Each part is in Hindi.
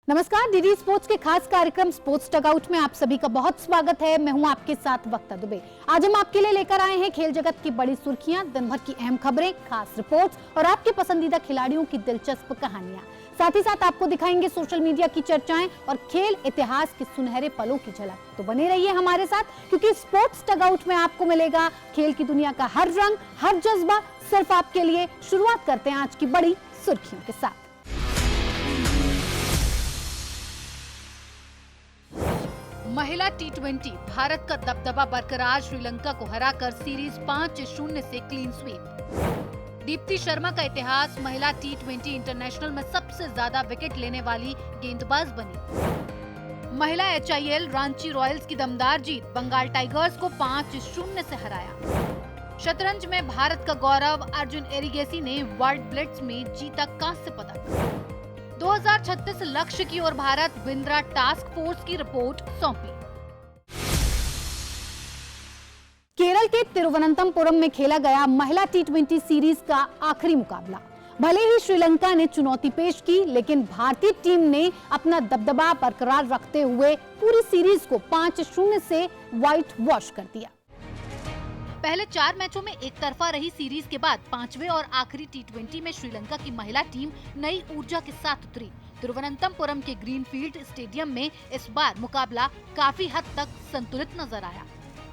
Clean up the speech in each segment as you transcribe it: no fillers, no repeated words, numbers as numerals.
नमस्कार, डीडी स्पोर्ट्स के खास कार्यक्रम स्पोर्ट्स टगआउट में आप सभी का बहुत स्वागत है। मैं हूं आपके साथ वक्ता दुबे। आज हम आपके लिए लेकर आए हैं खेल जगत की बड़ी सुर्खियां, दिन भर की अहम खबरें, खास रिपोर्ट्स और आपके पसंदीदा खिलाड़ियों की दिलचस्प कहानियां। साथ ही साथ आपको दिखाएंगे सोशल मीडिया की चर्चाएं और खेल इतिहास के सुनहरे पलों की झलक। तो बने रहिए हमारे साथ, क्योंकि स्पोर्ट्स टगआउट में आपको मिलेगा खेल की दुनिया का हर रंग, हर जज्बा सिर्फ आपके लिए। शुरुआत करते हैं आज की बड़ी सुर्खियों के साथ। महिला टी20, भारत का दबदबा बरकरार, श्रीलंका को हराकर सीरीज 5-0 से क्लीन स्वीप। दीप्ति शर्मा का इतिहास, महिला टी20 इंटरनेशनल में सबसे ज्यादा विकेट लेने वाली गेंदबाज बनी। महिला HIL रांची रॉयल्स की दमदार जीत, बंगाल टाइगर्स को 5-0 से हराया। शतरंज में भारत का गौरव, अर्जुन एरिगेसी ने वर्ल्ड ब्लिट्ज में जीता कांस्य पदक। 2036 लक्ष्य की ओर भारत, बिंद्रा टास्क फोर्स की रिपोर्ट सौंपी। केरल के तिरुवनंतपुरम में खेला गया महिला टी20 सीरीज का आखिरी मुकाबला। भले ही श्रीलंका ने चुनौती पेश की, लेकिन भारतीय टीम ने अपना दबदबा बरकरार रखते हुए पूरी सीरीज को 5-0 से व्हाइट वॉश कर दिया। पहले 4 मैचों में एक तरफा रही सीरीज के बाद पांचवें और आखिरी टी20 में श्रीलंका की महिला टीम नई ऊर्जा के साथ उतरी। तिरुवनंतपुरम के ग्रीनफील्ड स्टेडियम में इस बार मुकाबला काफी हद तक संतुलित नजर आया।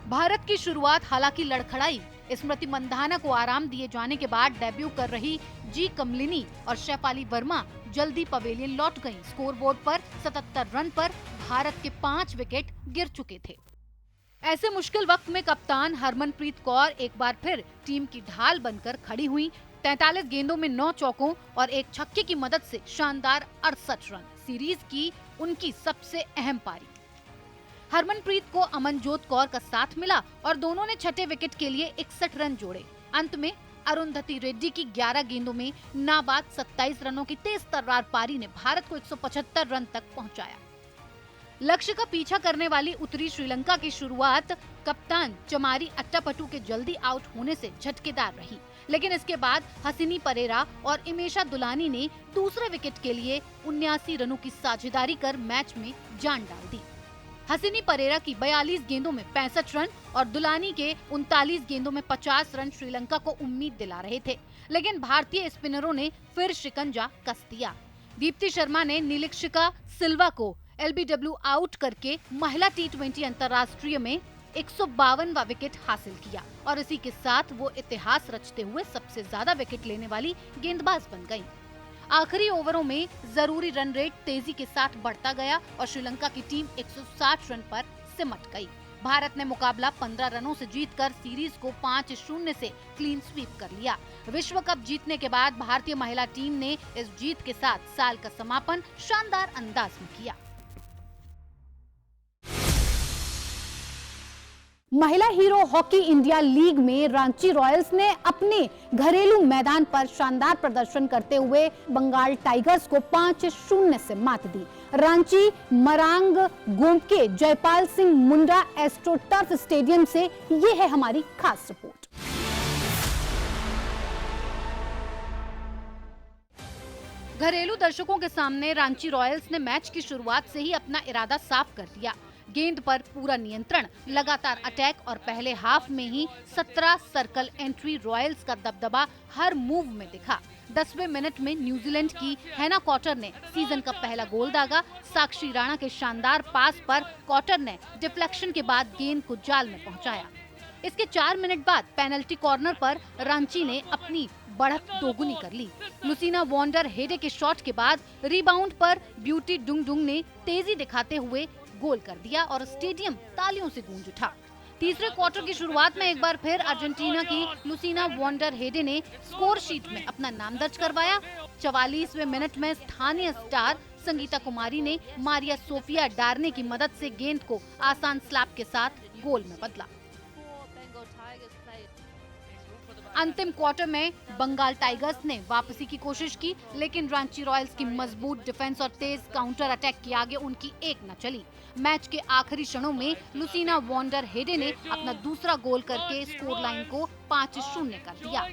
भारत की शुरुआत हालांकि लड़खड़ाई। स्मृति मंधाना को आराम दिए जाने के बाद डेब्यू कर रही जी कमलिनी और शेफाली वर्मा जल्दी पवेलियन लौट गयी। स्कोरबोर्ड पर 77 रन पर भारत के 5 विकेट गिर चुके थे। ऐसे मुश्किल वक्त में कप्तान हरमनप्रीत कौर एक बार फिर टीम की ढाल बनकर खड़ी हुई। 43 गेंदों में 9 चौकों और एक छक्के की मदद से शानदार 68 रन, सीरीज की उनकी सबसे अहम पारी। हरमनप्रीत को अमनजोत कौर का साथ मिला और दोनों ने छठे विकेट के लिए 61 रन जोड़े। अंत में अरुंधति रेड्डी की 11 गेंदों में नाबाद 27 रनों की तेज तर्रार पारी ने भारत को 175 रन तक पहुंचाया। लक्ष्य का पीछा करने वाली उत्तरी श्रीलंका की शुरुआत कप्तान चमारी अट्टापट्टू के जल्दी आउट होने से झटकेदार रही, लेकिन इसके बाद हसीनी परेरा और इमेशा दुलानी ने दूसरे विकेट के लिए 79 रनों की साझेदारी कर मैच में जान डाल दी। हसीनी परेरा की 42 गेंदों में 65 रन और दुलानी के 39 गेंदों में 50 रन श्रीलंका को उम्मीद दिला रहे थे, लेकिन भारतीय स्पिनरों ने फिर शिकंजा कस दिया। दीप्ति शर्मा ने नीलिक्षिका सिल्वा को LBW आउट करके महिला टी20 अंतर्राष्ट्रीय में 152वां विकेट हासिल किया और इसी के साथ वो इतिहास रचते हुए सबसे ज्यादा विकेट लेने वाली गेंदबाज बन गयी। आखिरी ओवरों में जरूरी रन रेट तेजी के साथ बढ़ता गया और श्रीलंका की टीम 160 रन पर सिमट गई। भारत ने मुकाबला 15 रनों से जीतकर सीरीज को 5-0 से क्लीन स्वीप कर लिया। विश्व कप जीतने के बाद भारतीय महिला टीम ने इस जीत के साथ साल का समापन शानदार अंदाज में किया। महिला हीरो हॉकी इंडिया लीग में रांची रॉयल्स ने अपने घरेलू मैदान पर शानदार प्रदर्शन करते हुए बंगाल टाइगर्स को 5-0 से मात दी। Ranchi Marang Gomke Jaipal Singh Munda astro turf stadium से ये है हमारी खास रिपोर्ट। घरेलू दर्शकों के सामने रांची रॉयल्स ने मैच की शुरुआत से ही अपना इरादा साफ कर दिया। गेंद पर पूरा नियंत्रण, लगातार अटैक और पहले हाफ में ही 17 सर्कल एंट्री, रॉयल्स का दबदबा हर मूव में दिखा। 10वें मिनट में न्यूजीलैंड की हैना कॉटर ने सीजन का पहला गोल दागा। साक्षी राणा के शानदार पास पर कॉटर ने डिफ्लेक्शन के बाद गेंद को जाल में पहुंचाया। इसके 4 मिनट बाद पेनल्टी कॉर्नर पर रांची ने अपनी बढ़त दोगुनी कर ली। लुसीना वॉन्डर हेडे के शॉट के बाद रिबाउंड पर ब्यूटी डुंगडुंग ने तेजी दिखाते हुए गोल कर दिया और स्टेडियम तालियों से गूंज उठा। तीसरे क्वार्टर की शुरुआत में एक बार फिर अर्जेंटीना की लुसीना वॉन्डर हेडे ने स्कोर शीट में अपना नाम दर्ज करवाया। 44वें मिनट में स्थानीय स्टार संगीता कुमारी ने मारिया सोफिया डार्ने की मदद से गेंद को आसान स्लैप के साथ गोल में बदला। अंतिम क्वार्टर में बंगाल टाइगर्स ने वापसी की कोशिश की, लेकिन रांची रॉयल्स की मजबूत डिफेंस और तेज काउंटर अटैक के आगे उनकी एक न चली। मैच के आखिरी क्षणों में लुसीना वॉन्डर हेडे ने अपना दूसरा गोल करके स्कोर लाइन को 5-0 कर दिया।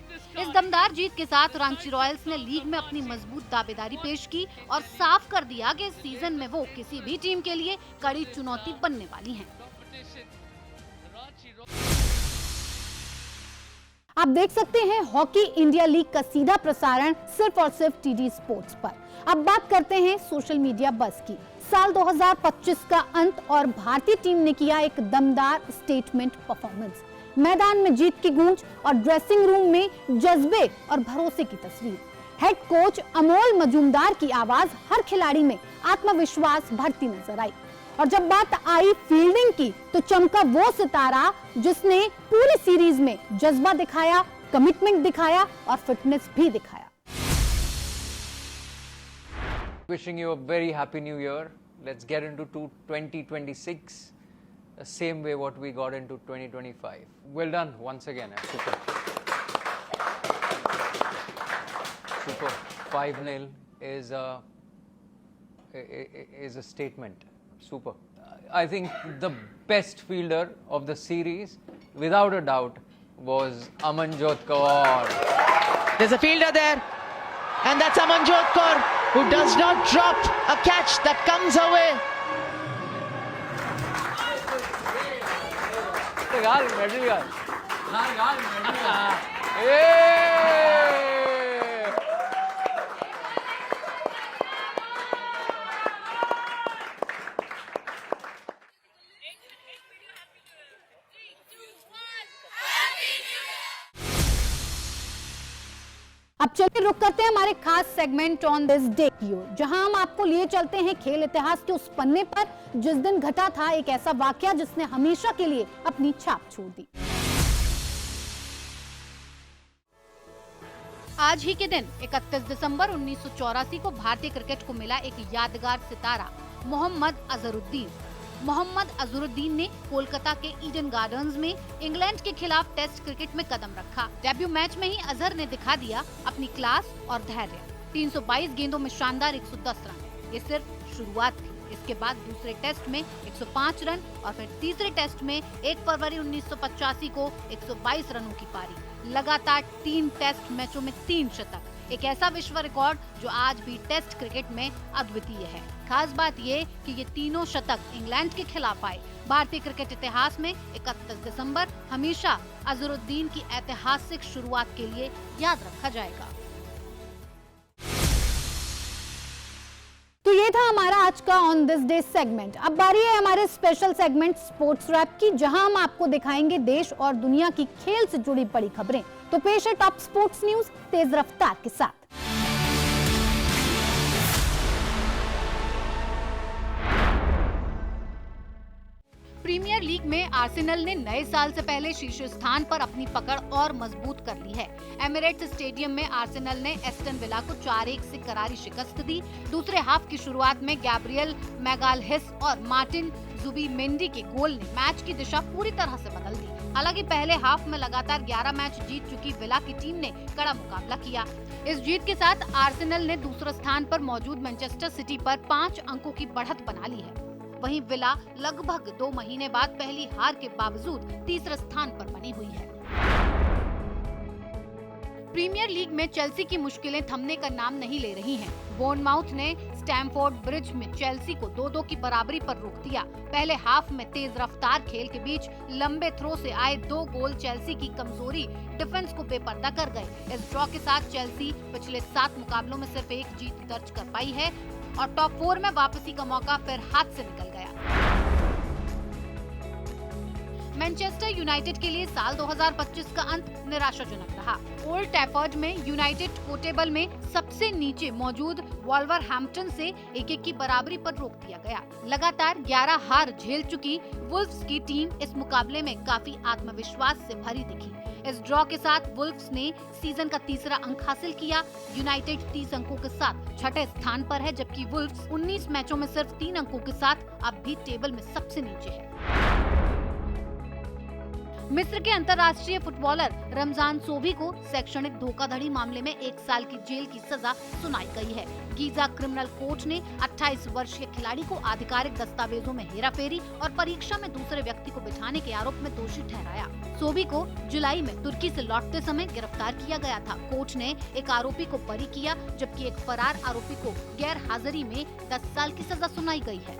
इस दमदार जीत के साथ रांची रॉयल्स ने लीग में अपनी मजबूत दावेदारी पेश की और साफ कर दिया कि इस सीजन में वो किसी भी टीम के लिए कड़ी चुनौती बनने वाली हैं। आप देख सकते हैं हॉकी इंडिया लीग का सीधा प्रसारण सिर्फ और सिर्फ टीडी स्पोर्ट्स पर। अब बात करते हैं सोशल मीडिया बज़ की। साल 2025 का अंत और भारतीय टीम ने किया एक दमदार स्टेटमेंट परफॉर्मेंस। मैदान में जीत की गूंज और ड्रेसिंग रूम में जज्बे और भरोसे की तस्वीर। हेड कोच अमोल मजूमदार की आवाज हर खिलाड़ी में आत्मविश्वास भरती नजर आई। और जब बात आई फील्डिंग की तो चमका वो सितारा जिसने पूरी सीरीज में जज्बा दिखाया, कमिटमेंट दिखाया और फिटनेस भी दिखाया। Wishing you a very happy new year. Let's get into 2026 the same way what we got into 2025. Well done once again. Super. Super. 5-0 is a statement. Super. I think the best fielder of the series, without a doubt, was Amanjot Kaur. There's a fielder there, and that's Amanjot Kaur, who does not drop a catch that comes away. अब चलिए रुक करते हैं हमारे खास सेगमेंट ऑन दिस डे की ओर, जहां हम आपको लिए चलते हैं खेल इतिहास के उस पन्ने पर जिस दिन घटा था एक ऐसा वाकया जिसने हमेशा के लिए अपनी छाप छोड़ दी। आज ही के दिन 31 दिसंबर 1984 को भारतीय क्रिकेट को मिला एक यादगार सितारा मोहम्मद अजहरुद्दीन। मोहम्मद अजहरुद्दीन ने कोलकाता के ईडन गार्डन्स में इंग्लैंड के खिलाफ टेस्ट क्रिकेट में कदम रखा। डेब्यू मैच में ही अजहर ने दिखा दिया अपनी क्लास और धैर्य। 322 गेंदों में शानदार 110 रन, ये सिर्फ शुरुआत थी। इसके बाद दूसरे टेस्ट में 105 रन और फिर तीसरे टेस्ट में 1 फरवरी 1985 को 122 रनों की पारी। लगातार 3 टेस्ट मैचों में 3 शतक, एक ऐसा विश्व रिकॉर्ड जो आज भी टेस्ट क्रिकेट में अद्वितीय है। खास बात ये कि ये तीनों शतक इंग्लैंड के खिलाफ आए। भारतीय क्रिकेट इतिहास में 31 दिसंबर हमेशा अजहरुद्दीन की ऐतिहासिक शुरुआत के लिए याद रखा जाएगा। तो ये था हमारा आज का ऑन दिस डे सेगमेंट। अब बारी है हमारे स्पेशल सेगमेंट स्पोर्ट्स रैप की, जहां हम आपको दिखाएंगे देश और दुनिया की खेल से जुड़ी बड़ी खबरें। तो पेश है टॉप स्पोर्ट्स न्यूज तेज रफ्तार के साथ। प्रीमियर लीग में आर्सेनल ने नए साल से पहले शीर्ष स्थान पर अपनी पकड़ और मजबूत कर ली है। एमिरेट्स स्टेडियम में आर्सेनल ने एस्टन विला को 4-1 से करारी शिकस्त दी। दूसरे हाफ की शुरुआत में गैब्रियल मैगालहेस और मार्टिन जुबीमेंडी के गोल ने मैच की दिशा पूरी तरह से बदल दी। हालांकि पहले हाफ में लगातार 11 मैच जीत चुकी विला की टीम ने कड़ा मुकाबला किया। इस जीत के साथ आर्सेनल ने दूसरे स्थान पर मौजूद मैनचेस्टर सिटी पर 5 अंकों की बढ़त बना ली है। वहीं विला लगभग 2 महीने बाद पहली हार के बावजूद तीसरे स्थान पर बनी हुई है। प्रीमियर लीग में चेल्सी की मुश्किलें थमने का नाम नहीं ले रही हैं। बोर्नमाउथ ने स्टैमफोर्ड ब्रिज में चेल्सी को 2-2 की बराबरी पर रोक दिया। पहले हाफ में तेज रफ्तार खेल के बीच लंबे थ्रो से आए 2 गोल चेल्सी की कमजोरी डिफेंस को बेपर्दा कर गए। इस ड्रॉ के साथ चेल्सी पिछले 7 मुकाबलों में सिर्फ 1 जीत दर्ज कर पाई है और टॉप 4 में वापसी का मौका फिर हाथ से निकल गया। मैनचेस्टर यूनाइटेड के लिए साल 2025 का अंत निराशाजनक रहा। ओल्ड ट्रैफर्ड में यूनाइटेड को टेबल में सबसे नीचे मौजूद वॉल्वरहैम्पटन से 1-1 की बराबरी पर रोक दिया गया। लगातार 11 हार झेल चुकी वुल्व्स की टीम इस मुकाबले में काफी आत्मविश्वास से भरी दिखी। इस ड्रॉ के साथ वुल्व्स ने सीजन का तीसरा अंक हासिल किया। यूनाइटेड 30 अंकों के साथ छठे स्थान पर है, जबकि वुल्व्स 19 मैचों में सिर्फ 3 अंकों के साथ अब भी टेबल में सबसे नीचे है। मिस्र के अंतर्राष्ट्रीय फुटबॉलर रमजान सोभी को शैक्षणिक धोखाधड़ी मामले में 1 साल की जेल की सजा सुनाई गई है। गीजा क्रिमिनल कोर्ट ने 28 वर्षीय खिलाड़ी को आधिकारिक दस्तावेजों में हेराफेरी और परीक्षा में दूसरे व्यक्ति को बिठाने के आरोप में दोषी ठहराया। सोभी को जुलाई में तुर्की से लौटते समय गिरफ्तार किया गया था। कोर्ट ने एक आरोपी को बरी किया, जबकि एक फरार आरोपी को गैर हाजिरी में 10 साल की सजा सुनाई गई है।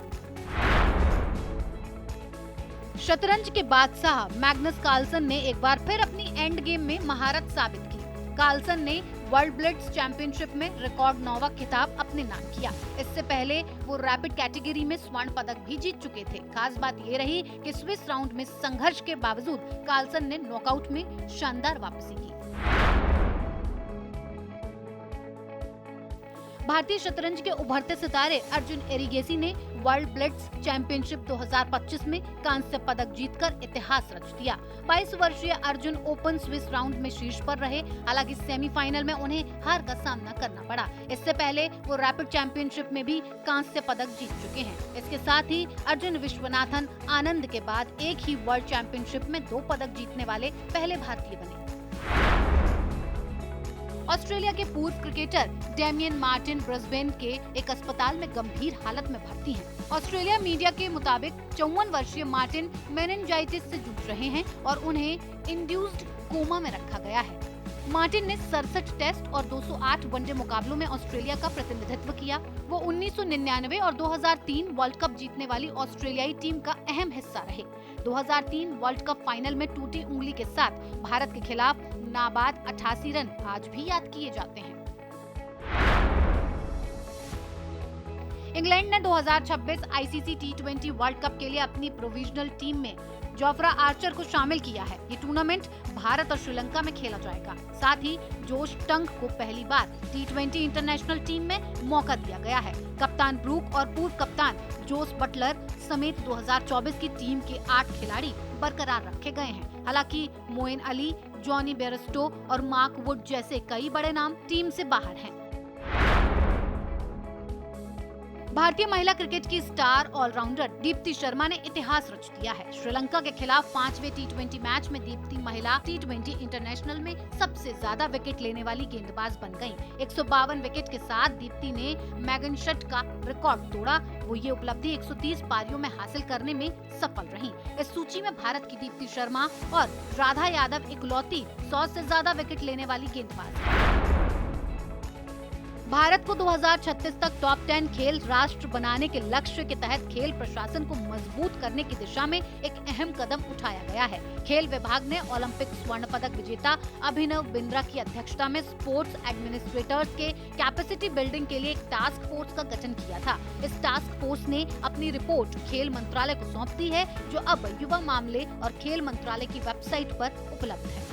शतरंज के बादशाह मैग्नस कार्लसन ने एक बार फिर अपनी एंड गेम में महारत साबित की। कार्लसन ने वर्ल्ड ब्लिट्ज चैंपियनशिप में रिकॉर्ड 9वां खिताब अपने नाम किया। इससे पहले वो रैपिड कैटेगरी में स्वर्ण पदक भी जीत चुके थे। खास बात ये रही कि स्विस राउंड में संघर्ष के बावजूद कार्लसन ने नॉकआउट में शानदार वापसी की। भारतीय शतरंज के उभरते सितारे अर्जुन एरिगेसी ने वर्ल्ड ब्लिट्ज चैंपियनशिप 2025 में कांस्य पदक जीतकर इतिहास रच दिया। 22 वर्षीय अर्जुन ओपन स्विस राउंड में शीर्ष पर रहे। हालांकि सेमीफाइनल में उन्हें हार का सामना करना पड़ा। इससे पहले वो रैपिड चैंपियनशिप में भी कांस्य पदक जीत चुके हैं। इसके साथ ही अर्जुन विश्वनाथन आनंद के बाद एक ही वर्ल्ड चैंपियनशिप में 2 पदक जीतने वाले पहले भारतीय बने। ऑस्ट्रेलिया के पूर्व क्रिकेटर डेमियन मार्टिन ब्रिस्बेन के एक अस्पताल में गंभीर हालत में भर्ती हैं। ऑस्ट्रेलिया मीडिया के मुताबिक 54 वर्षीय मार्टिन मेनिंजाइटिस से जूझ रहे हैं और उन्हें इंड्यूस्ड कोमा में रखा गया है। मार्टिन ने 67 टेस्ट और 208 वनडे मुकाबलों में ऑस्ट्रेलिया का प्रतिनिधित्व किया। वो 1999 और 2003 वर्ल्ड कप जीतने वाली ऑस्ट्रेलियाई टीम का अहम हिस्सा रहे। 2003 वर्ल्ड कप फाइनल में टूटी उंगली के साथ भारत के खिलाफ नाबाद 88 रन आज भी याद किए जाते हैं। इंग्लैंड ने 2026 आईसीसी टी20 वर्ल्ड कप के लिए अपनी प्रोविजनल टीम में जोफ्रा आर्चर को शामिल किया है। ये टूर्नामेंट भारत और श्रीलंका में खेला जाएगा। साथ ही जोश टंग को पहली बार टी20 इंटरनेशनल टीम में मौका दिया गया है। कप्तान ब्रूक और पूर्व कप्तान जोस बटलर समेत 2024 की टीम के 8 खिलाड़ी बरकरार रखे गए हैं। हालांकि मोइन अली, जॉनी बेयरस्टो और मार्क वुड जैसे कई बड़े नाम टीम से बाहर हैं। भारतीय महिला क्रिकेट की स्टार ऑलराउंडर दीप्ति शर्मा ने इतिहास रच दिया है। श्रीलंका के खिलाफ 5वें टी20 मैच में दीप्ति महिला टी20 इंटरनेशनल में सबसे ज्यादा विकेट लेने वाली गेंदबाज बन गयी। 152 विकेट के साथ दीप्ति ने मैगनशट का रिकॉर्ड तोड़ा। वो ये उपलब्धि 130 पारियों में हासिल करने में सफल रही। इस सूची में भारत की दीप्ति शर्मा और राधा यादव इकलौती 100 से ज्यादा विकेट लेने वाली गेंदबाज। भारत को 2036 तक टॉप 10 खेल राष्ट्र बनाने के लक्ष्य के तहत खेल प्रशासन को मजबूत करने की दिशा में एक अहम कदम उठाया गया है। खेल विभाग ने ओलंपिक स्वर्ण पदक विजेता अभिनव बिंद्रा की अध्यक्षता में स्पोर्ट्स एडमिनिस्ट्रेटर्स के कैपेसिटी बिल्डिंग के लिए एक टास्क फोर्स का गठन किया था। इस टास्क फोर्स ने अपनी रिपोर्ट खेल मंत्रालय को सौंप दी है, जो अब युवा मामले और खेल मंत्रालय की वेबसाइट पर उपलब्ध है।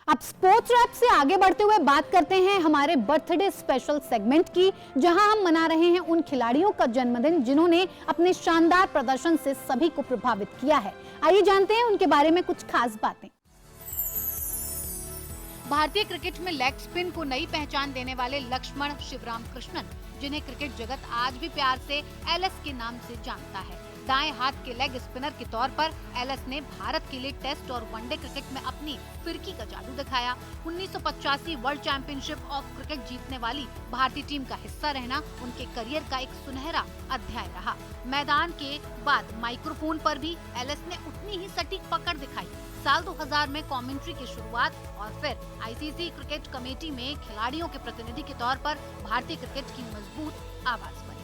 अब स्पोर्ट्स रैप से आगे बढ़ते हुए बात करते हैं हमारे बर्थडे स्पेशल सेगमेंट की, जहां हम मना रहे हैं उन खिलाड़ियों का जन्मदिन जिन्होंने अपने शानदार प्रदर्शन से सभी को प्रभावित किया है। आइए जानते हैं उनके बारे में कुछ खास बातें। भारतीय क्रिकेट में लेग स्पिन को नई पहचान देने वाले लक्ष्मण शिवराम कृष्णन, जिन्हें क्रिकेट जगत आज भी प्यार से एलएस के नाम से जानता है, दाएं हाथ के लेग स्पिनर के तौर पर एलएस ने भारत के लिए टेस्ट और वनडे क्रिकेट में अपनी फिरकी का जादू दिखाया। 1985 वर्ल्ड चैंपियनशिप ऑफ क्रिकेट जीतने वाली भारतीय टीम का हिस्सा रहना उनके करियर का एक सुनहरा अध्याय रहा। मैदान के बाद माइक्रोफोन पर भी एलएस ने उतनी ही सटीक पकड़ दिखाई। साल 2000 में कमेंट्री की शुरुआत और फिर आईसीसी क्रिकेट कमेटी में खिलाड़ियों के प्रतिनिधि के तौर पर भारतीय क्रिकेट की मजबूत आवाज बने।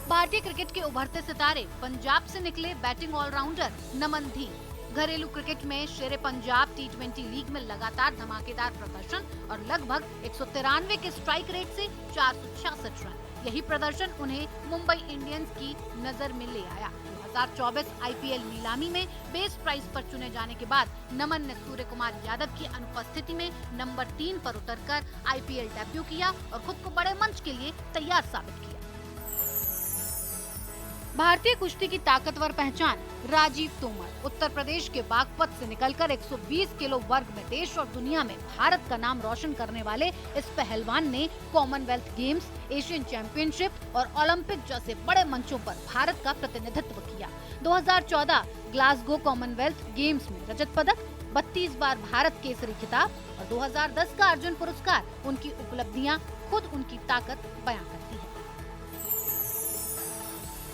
भारतीय क्रिकेट के उभरते सितारे पंजाब से निकले बैटिंग ऑलराउंडर नमन धीर। घरेलू क्रिकेट में शेरे पंजाब टी20 लीग में लगातार धमाकेदार प्रदर्शन और लगभग 193 के स्ट्राइक रेट से 466 रन, यही प्रदर्शन उन्हें मुंबई इंडियंस की नजर में ले आया। 2024 आईपीएल नीलामी में बेस प्राइस पर चुने जाने के बाद नमन ने सूर्य कुमार यादव की अनुपस्थिति में नंबर 3 पर उतरकर आईपीएल डेब्यू किया और खुद को बड़े मंच के लिए तैयार साबित किया। भारतीय कुश्ती की ताकतवर पहचान राजीव तोमर उत्तर प्रदेश के बागपत से निकलकर 120 किलो वर्ग में देश और दुनिया में भारत का नाम रोशन करने वाले इस पहलवान ने कॉमनवेल्थ गेम्स, एशियन चैंपियनशिप और ओलंपिक जैसे बड़े मंचों पर भारत का प्रतिनिधित्व किया। 2014 ग्लासगो कॉमनवेल्थ गेम्स में रजत पदक, 32 बार भारत केसरी खिताब और 2010 का अर्जुन पुरस्कार उनकी उपलब्धियां खुद उनकी ताकत बयां करती है।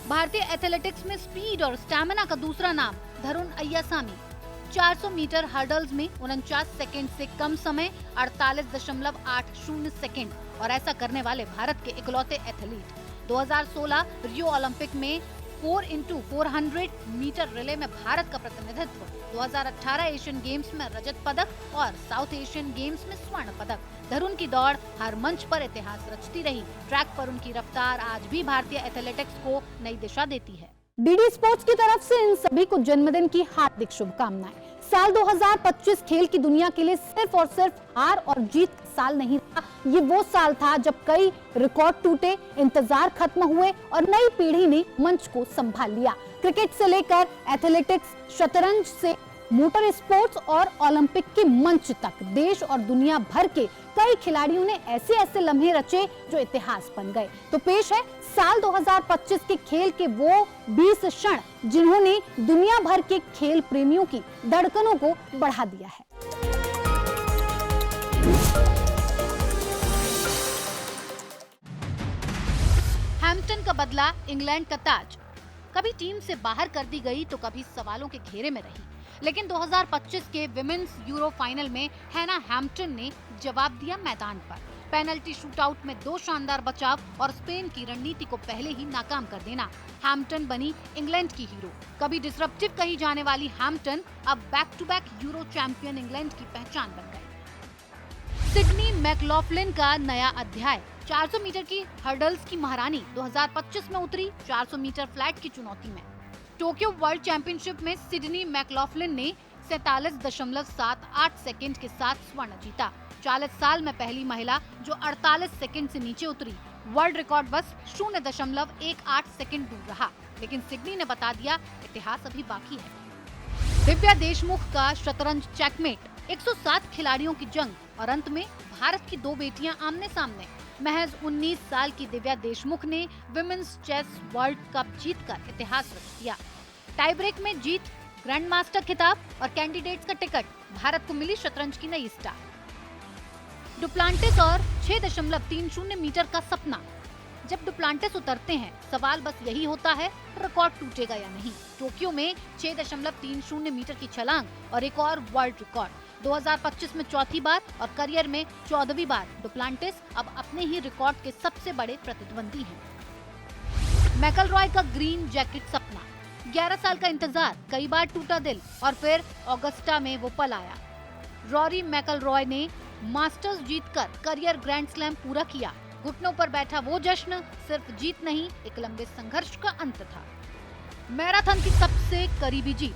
भारतीय एथलेटिक्स में स्पीड और स्टैमिना का दूसरा नाम धरुण अय्यासामी। 400 मीटर हर्डल्स में 49 सेकंड से कम समय 48.80 सेकंड और ऐसा करने वाले भारत के इकलौते एथलीट। 2016 रियो ओलंपिक में 4x400 मीटर रिले में भारत का प्रतिनिधित्व, 2018 एशियन गेम्स में रजत पदक और साउथ एशियन गेम्स में स्वर्ण पदक। धरुण की दौड़ हर मंच पर इतिहास रचती रही। ट्रैक पर उनकी रफ्तार आज भी भारतीय एथलेटिक्स को नई दिशा देती है। डीडी स्पोर्ट्स की तरफ से इन सभी को जन्मदिन की हार्दिक शुभकामनाएं। साल 2025 खेल की दुनिया के लिए सिर्फ और सिर्फ हार और जीत का साल नहीं था, ये वो साल था जब कई रिकॉर्ड टूटे, इंतजार खत्म हुए और नई पीढ़ी ने मंच को संभाल लिया। क्रिकेट से लेकर एथलेटिक्स, शतरंज से मोटर स्पोर्ट्स और ओलंपिक के मंच तक देश और दुनिया भर के कई खिलाड़ियों ने ऐसे ऐसे लम्हे रचे जो इतिहास बन गए। तो पेश है साल 2025 के खेल के वो 20 क्षण जिन्होंने दुनिया भर के खेल प्रेमियों की धड़कनों को बढ़ा दिया है। हैम्पटन का बदला इंग्लैंड का ताज। कभी टीम से बाहर कर दी गई तो कभी सवालों के घेरे में रही, लेकिन 2025 के विमेन्स यूरो फाइनल में हैना हैम्पटन ने जवाब दिया मैदान पर। पेनल्टी शूटआउट में 2 शानदार बचाव और स्पेन की रणनीति को पहले ही नाकाम कर देना। हैम्पटन बनी इंग्लैंड की हीरो। कभी डिसरप्टिव कही जाने वाली हैम्पटन अब back to back euro champion England की पहचान बन गए। सिडनी मैकलॉफ्लिन का नया अध्याय। 400 मीटर की हर्डल्स की महारानी 2025 में उतरी 400 मीटर फ्लैट की चुनौती में। टोक्यो वर्ल्ड चैंपियनशिप में सिडनी मैकलॉफ्लिन ने 47.78 सेकंड के साथ स्वर्ण जीता। 40 साल में पहली महिला जो 48 सेकंड से नीचे उतरी। वर्ल्ड रिकॉर्ड बस 0.18 सेकंड दूर रहा, लेकिन सिडनी ने बता दिया इतिहास अभी बाकी है। दिव्या देशमुख का शतरंज चेकमेट। 107 खिलाड़ियों की जंग और अंत में भारत की 2 बेटियां आमने सामने। महज 19 साल की दिव्या देशमुख ने विमेन्स चेस वर्ल्ड कप जीतकर इतिहास रच दिया। टाई ब्रेक में जीत, ग्रैंड मास्टर खिताब और कैंडिडेट्स का टिकट, भारत को मिली शतरंज की नई स्टार। डुप्लांटिस और 6.30 मीटर का सपना। जब डुप्लांटिस उतरते हैं सवाल बस यही होता है, रिकॉर्ड टूटेगा या नहीं। टोक्यो में 6.30 मीटर की छलांग और एक और वर्ल्ड रिकॉर्ड। 2025 में चौथी बार और करियर में 14वीं बार डुप्लांटिस अब अपने ही रिकॉर्ड के सबसे बड़े प्रतिद्वंदी हैं। मैकलरॉय का ग्रीन जैकेट सपना। 11 साल का इंतजार, कई बार टूटा दिल और फिर ऑगस्टा में वो पल आया। रॉरी मैकलरॉय ने मास्टर्स जीतकर करियर ग्रैंड स्लैम पूरा किया। घुटनों पर बैठा वो जश्न सिर्फ जीत नहीं, एक लंबे संघर्ष का अंत था। मैराथन की सबसे करीबी जीत।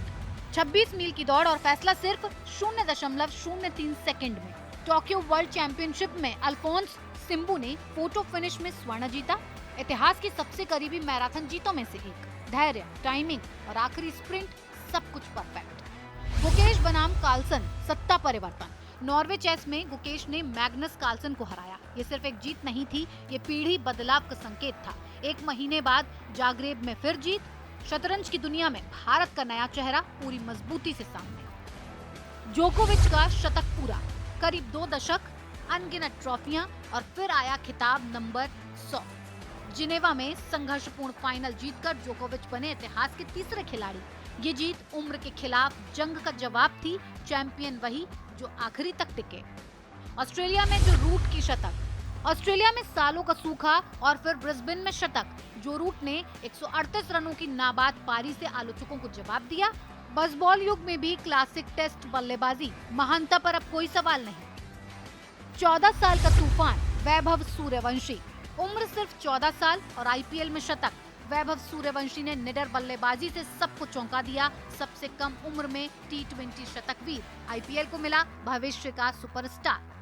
26 मील की दौड़ और फैसला सिर्फ 0.03 सेकंड में। टोक्यो वर्ल्ड चैंपियनशिप में अल्फोंस सिम्बू ने फोटो फिनिश में स्वर्ण जीता। इतिहास की सबसे करीबी मैराथन जीतों में से एक। धैर्य, टाइमिंग और आखिरी स्प्रिंट, सब कुछ परफेक्ट। गुकेश बनाम कार्लसन, सत्ता परिवर्तन। नॉर्वे चेस में गुकेश ने मैग्नस कार्लसन को हराया। ये सिर्फ एक जीत नहीं थी, ये पीढ़ी बदलाव का संकेत था। 1 महीने बाद जागरेब में फिर जीत। शतरंज की दुनिया में भारत का नया चेहरा पूरी मजबूती से सामने। जोकोविच का शतक पूरा, करीब 2 दशक, अनगिनत ट्रॉफियां और फिर आया खिताब नंबर 100। जिनेवा में संघर्षपूर्ण फाइनल जीतकर जोकोविच बने इतिहास के तीसरे खिलाड़ी। ये जीत उम्र के खिलाफ जंग का जवाब थी। चैंपियन वही जो आखिरी तक टिके। ऑस्ट्रेलिया में जो रूट की शतक। ऑस्ट्रेलिया में सालों का सूखा और फिर ब्रिस्बेन में शतक। जो रूट ने 138 रनों की नाबाद पारी से आलोचकों को जवाब दिया। बसबॉल युग में भी क्लासिक टेस्ट बल्लेबाजी, महानता पर अब कोई सवाल नहीं। 14 साल का तूफान वैभव सूर्यवंशी। उम्र सिर्फ 14 साल और आईपीएल में शतक। वैभव सूर्यवंशी ने निडर बल्लेबाजी से सबको चौंका दिया। सबसे कम उम्र में T20 शतकवीर। आईपीएल को मिला भविष्य का सुपरस्टार।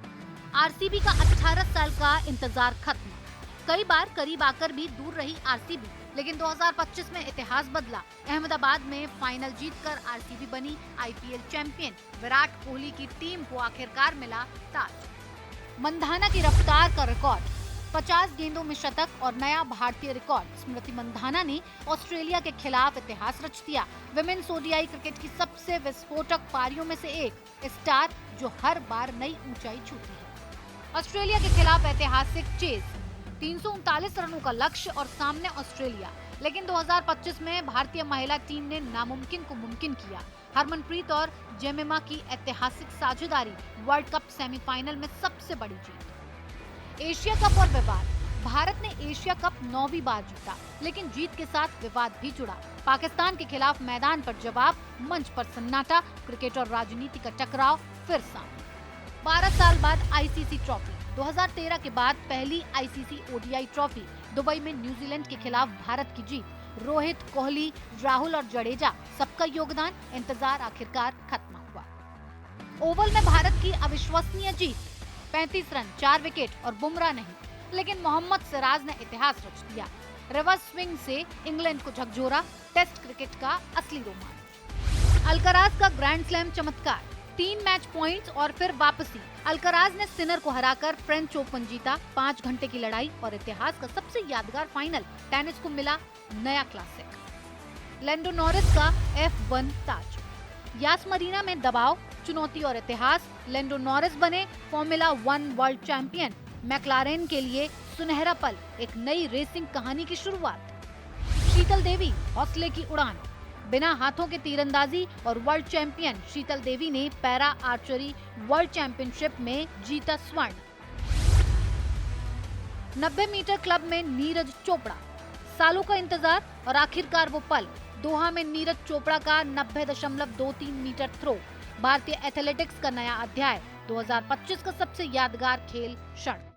आरसीबी का 18 साल का इंतजार खत्म। कई बार करीब आकर भी दूर रही आरसीबी लेकिन 2025 में इतिहास बदला। अहमदाबाद में फाइनल जीतकर आरसीबी बनी आईपीएल चैंपियन। विराट कोहली की टीम को आखिरकार मिला ताज। मंधाना की रफ्तार का रिकॉर्ड, 50 गेंदों में शतक और नया भारतीय रिकॉर्ड। स्मृति मंधाना ने ऑस्ट्रेलिया के खिलाफ इतिहास रच दिया। विमेन्स ओडीआई क्रिकेट की सबसे विस्फोटक पारियों में से एक, स्टार जो हर बार नई ऊंचाई छूती है। ऑस्ट्रेलिया के खिलाफ ऐतिहासिक चेज, 339 रनों का लक्ष्य और सामने ऑस्ट्रेलिया। लेकिन 2025 में भारतीय महिला टीम ने नामुमकिन को मुमकिन किया। हरमनप्रीत और जेमिमा की ऐतिहासिक साझेदारी, वर्ल्ड कप सेमीफाइनल में सबसे बड़ी जीत। एशिया कप और विवाद, भारत ने एशिया कप 9वीं बार जीता, लेकिन जीत के साथ विवाद भी जुड़ा। पाकिस्तान के खिलाफ मैदान पर जवाब, मंच पर सन्नाटा, क्रिकेट और राजनीति का टकराव फिर सामने। 12 साल बाद आईसीसी ट्रॉफी, 2013 के बाद पहली आईसीसी ओडीआई ट्रॉफी। दुबई में न्यूजीलैंड के खिलाफ भारत की जीत। रोहित, कोहली, राहुल और जडेजा, सबका योगदान। इंतजार आखिरकार खत्म हुआ। ओवल में भारत की अविश्वसनीय जीत, 35 रन, 4 विकेट और बुमराह नहीं, लेकिन मोहम्मद सिराज ने इतिहास रच दिया। रिवर्स स्विंग से इंग्लैंड को झकझोरा, टेस्ट क्रिकेट का असली रोमांच। अल्कराज का ग्रैंड स्लैम चमत्कार, 3 मैच पॉइंट्स और फिर वापसी। अल्कराज ने सिनर को हराकर फ्रेंच ओपन जीता। 5 घंटे की लड़ाई और इतिहास का सबसे यादगार फाइनल। टेनिस को मिला नया क्लासिक। लैंडो नॉरिस का F1 ताज। यास मरीना में दबाव, चुनौती और इतिहास। लैंडो नॉरिस बने फॉर्मूला 1 वर्ल्ड चैंपियन। मैक्लारेन के लिए सुनहरा पल, एक नई रेसिंग कहानी की शुरुआत। शीतल देवी, हौसले की उड़ान, बिना हाथों के तीरंदाजी और वर्ल्ड चैंपियन शीतल देवी ने पैरा आर्चरी वर्ल्ड चैंपियनशिप में जीता स्वर्ण। 90 मीटर क्लब में नीरज चोपड़ा, सालों का इंतजार और आखिरकार वो पल। दोहा में नीरज चोपड़ा का 90.23 मीटर थ्रो, भारतीय एथलेटिक्स का नया अध्याय। 2025 का सबसे यादगार खेल क्षण।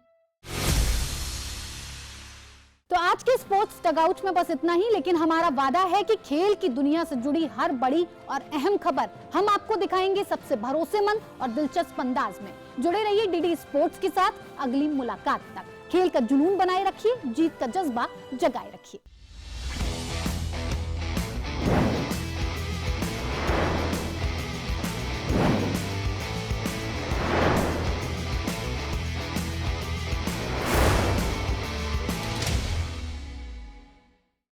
तो आज के स्पोर्ट्स टगआउट में बस इतना ही, लेकिन हमारा वादा है कि खेल की दुनिया से जुड़ी हर बड़ी और अहम खबर हम आपको दिखाएंगे सबसे भरोसेमंद और दिलचस्प अंदाज में। जुड़े रहिए डीडी स्पोर्ट्स के साथ। अगली मुलाकात तक खेल का जुनून बनाए रखिए, जीत का जज्बा जगाए रखिए।